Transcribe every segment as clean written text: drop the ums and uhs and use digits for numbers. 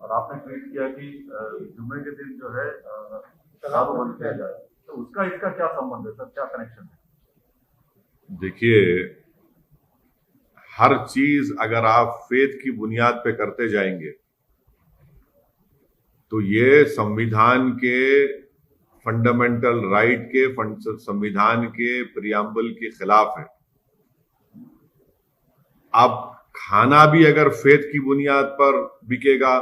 और आपने ट्वीट किया कि जुम्मे के दिन जो है दारू बंद किया जाए, तो उसका इसका क्या संबंध है सर, क्या कनेक्शन है? देखिए, हर चीज अगर आप फेथ की बुनियाद पे करते जाएंगे तो ये संविधान के फंडामेंटल राइट के संविधान के प्रियम्बल के खिलाफ है। अब खाना भी अगर फेथ की बुनियाद पर बिकेगा,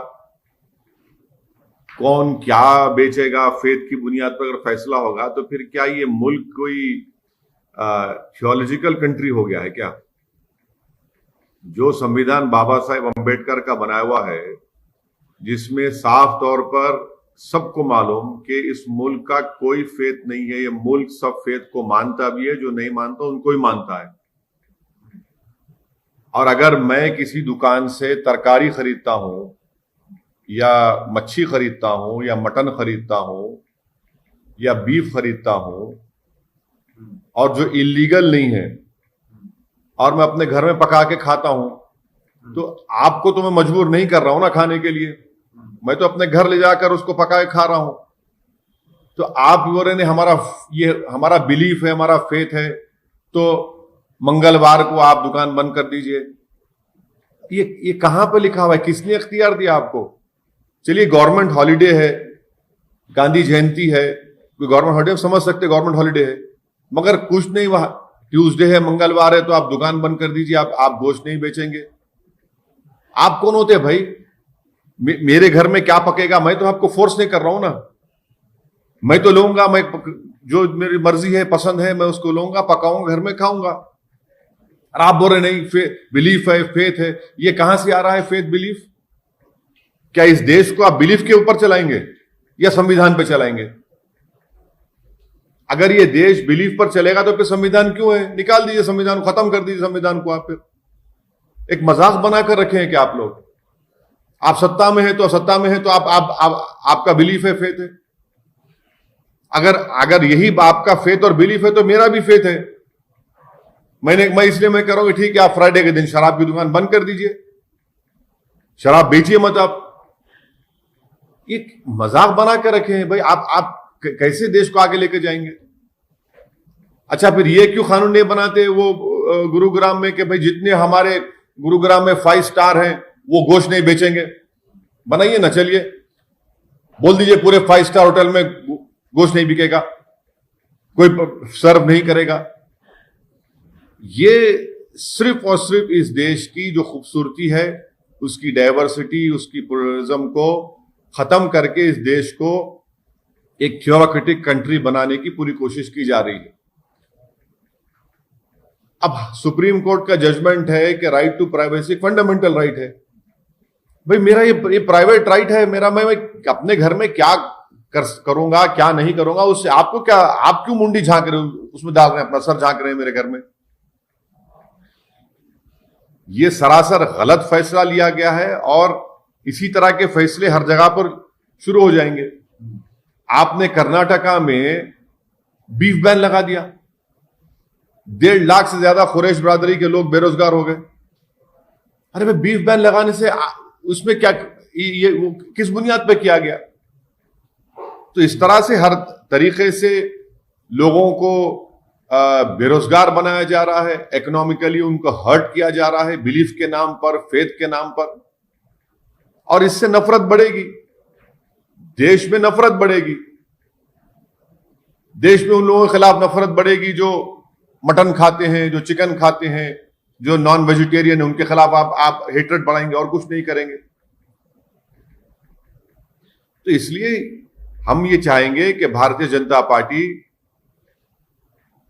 कौन क्या बेचेगा फेथ की बुनियाद पर अगर फैसला होगा, तो फिर क्या ये मुल्क कोई थियोलॉजिकल कंट्री हो गया है क्या? जो संविधान बाबा साहेब अम्बेडकर का बनाया हुआ है, जिसमें साफ तौर पर सबको मालूम कि इस मुल्क का कोई फेथ नहीं है, ये मुल्क सब फेथ को मानता भी है, जो नहीं मानता उनको ही मानता है। और अगर मैं किसी दुकान से तरकारी खरीदता हूं या मच्छी खरीदता हूं या मटन खरीदता हूं या बीफ खरीदता हूं और जो इलीगल नहीं है और मैं अपने घर में पका के खाता हूं, तो आपको तो मैं मजबूर नहीं कर रहा हूं ना खाने के लिए, मैं तो अपने घर ले जाकर उसको पका के खा रहा हूं। तो आप बोल रहे हैं हमारा बिलीफ है, हमारा फेथ है, तो मंगलवार को आप दुकान बंद कर दीजिए। ये कहां पर लिखा हुआ है? किसने इख्तियार दिया आपको? चलिए, गवर्नमेंट हॉलिडे है, गांधी जयंती है, कोई गवर्नमेंट हॉलिडे समझ सकते, गवर्नमेंट हॉलिडे है, मगर कुछ नहीं, वहां ट्यूसडे है, मंगलवार है, तो आप दुकान बंद कर दीजिए, आप गोश्त नहीं बेचेंगे। आप कौन होते हैं भाई? मेरे घर में क्या पकेगा मैं तो आपको फोर्स नहीं कर रहा हूं ना, मैं तो लूंगा, मैं जो मेरी मर्जी है, पसंद है, मैं उसको लूंगा, पकाऊंगा, घर में खाऊंगा। और आप बोल रहे नहीं बिलीफ है, फेथ है। ये कहां से आ रहा है फेथ बिलीफ? क्या इस देश को आप बिलीफ के ऊपर चलाएंगे या संविधान पे चलाएंगे? अगर ये देश बिलीफ पर चलेगा तो फिर संविधान क्यों है? निकाल दीजिए संविधान को, खत्म कर दीजिए संविधान को। आप फिर एक मजाक बनाकर रखे हैं कि आप लोग, आप सत्ता में है तो आपका बिलीफ है, फेथ है। अगर यही आपका फेथ और बिलीफ है तो मेरा भी फेथ है। मैं इसलिए मैं कह रहा हूं कि ठीक है, आप फ्राइडे के दिन शराब की दुकान बंद कर दीजिए, शराब बेचिए मत आप। ये मजाक बना कर रखे हैं भाई। आप कैसे देश को आगे लेकर जाएंगे? अच्छा, फिर ये क्यों कानून नहीं बनाते वो गुरुग्राम में कि भाई जितने हमारे गुरुग्राम में 5 स्टार हैं वो गोश्त नहीं बेचेंगे? बनाइए ना, चलिए बोल दीजिए पूरे 5 स्टार होटल में गोश्त नहीं बिकेगा, कोई सर्व नहीं करेगा। ये सिर्फ और सिर्फ इस देश की जो खूबसूरती है, उसकी डाइवर्सिटी, उसकी प्लुरलिज्म को खत्म करके इस देश को एक थियोक्रेटिक कंट्री बनाने की पूरी कोशिश की जा रही है। अब सुप्रीम कोर्ट का जजमेंट है कि right to privacy fundamental right है। भाई मेरा ये प्राइवेट राइट है मेरा, मैं अपने घर में क्या करूंगा क्या नहीं करूंगा, उससे आपको क्या? आप क्यों मुंडी झांक रहे हो, उसमें डाल रहे हैं, अपना सर झांक रहे हैं मेरे घर में? यह सरासर गलत फैसला लिया गया है और इसी तरह के फैसले हर जगह पर शुरू हो जाएंगे। आपने कर्नाटका में बीफ बैन लगा दिया, 1.5 लाख से ज्यादा कुरैश बिरादरी के लोग बेरोजगार हो गए। अरे भाई, बीफ बैन लगाने से उसमें क्या, ये किस बुनियाद पर किया गया? तो इस तरह से हर तरीके से लोगों को बेरोजगार बनाया जा रहा है, इकोनॉमिकली उनको हर्ट किया जा रहा है, बिलीफ के नाम पर, फेथ के नाम पर। और इससे नफरत बढ़ेगी, देश में नफरत बढ़ेगी, देश में उन लोगों के खिलाफ नफरत बढ़ेगी जो मटन खाते हैं, जो चिकन खाते हैं, जो नॉन वेजिटेरियन है, उनके खिलाफ आप हेट्रेड बढ़ाएंगे और कुछ नहीं करेंगे। तो इसलिए हम ये चाहेंगे कि भारतीय जनता पार्टी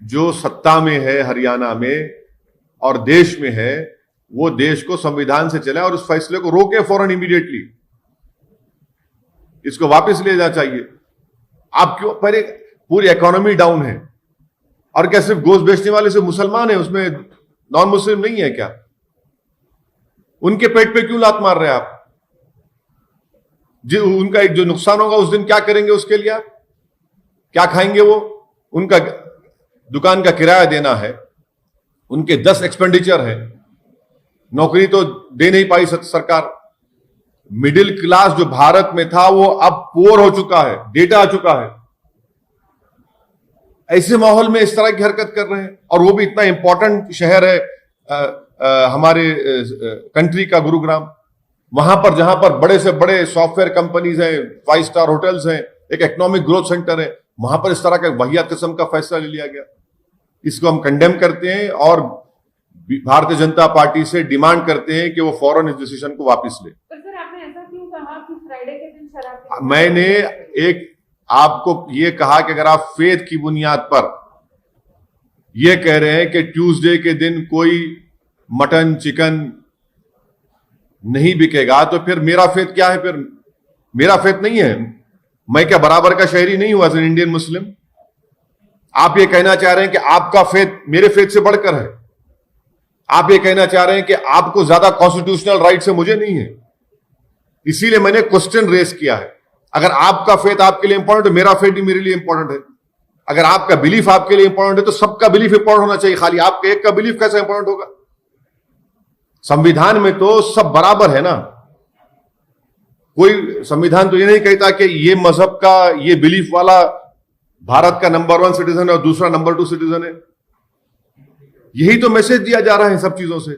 जो सत्ता में है हरियाणा में और देश में है, वो देश को संविधान से चले और उस फैसले को रोके फौरन, इमीडिएटली इसको वापस ले जाना चाहिए। आप क्यों, पहले पूरी इकोनॉमी डाउन है और क्या सिर्फ गोश्त बेचने वाले से मुसलमान है, उसमें नॉन मुस्लिम नहीं है क्या? उनके पेट पे क्यों लात मार रहे हैं आप? जो उनका एक जो नुकसान होगा उस दिन क्या करेंगे? उसके लिए आप क्या खाएंगे? वो उनका दुकान का किराया देना है, उनके 10 एक्सपेंडिचर है, नौकरी तो दे नहीं पाई सरकार। मिडिल क्लास जो भारत में था वो अब पुअर हो चुका है, डेटा आ चुका है। ऐसे माहौल में इस तरह की हरकत कर रहे हैं, और वो भी इतना इंपॉर्टेंट शहर है हमारे कंट्री का, गुरुग्राम। वहां पर जहां पर बड़े से बड़े सॉफ्टवेयर कंपनीज हैं, 5 स्टार होटल्स हैं, एक इकोनॉमिक ग्रोथ सेंटर है, वहां पर इस तरह का वाहियात किस्म का फैसला ले लिया गया। इसको हम कंडेम करते हैं और भारतीय जनता पार्टी से डिमांड करते हैं कि वो फौरन इस डिसीजन को वापस ले। पर सर आपने ऐसा क्यों कहा कि फ्राइडे के दिन शराब? मैंने एक आपको ये कहा कि अगर आप फेथ की बुनियाद पर ये कह रहे हैं कि ट्यूसडे के दिन कोई मटन चिकन नहीं बिकेगा, तो फिर मेरा फेथ क्या है? फिर मेरा फेथ नहीं है। मैं क्या बराबर का शहरी नहीं हुआ एज एन इंडियन मुस्लिम? आप ये कहना चाह रहे हैं कि आपका फेथ मेरे फेथ से बढ़कर है। आप ये कहना चाह रहे हैं कि आपको ज्यादा कॉन्स्टिट्यूशनल राइट है, मुझे नहीं है। इसीलिए मैंने क्वेश्चन रेस किया है। अगर आपका फेथ आपके लिए इंपॉर्टेंट है, मेरा फेथ भी मेरे लिए इंपॉर्टेंट है। अगर आपका बिलीफ आपके लिए इंपॉर्टेंट है, तो सबका बिलीफ इंपॉर्टेंट होना चाहिए। खाली आपके एक का बिलीफ कैसे इंपॉर्टेंट होगा? संविधान में तो सब बराबर है ना। कोई संविधान तो ये नहीं कहता कि ये मजहब का, ये बिलीफ वाला भारत का नंबर 1 सिटीजन है और दूसरा नंबर 2 सिटीजन है। यही तो मैसेज दिया जा रहा है सब चीजों से।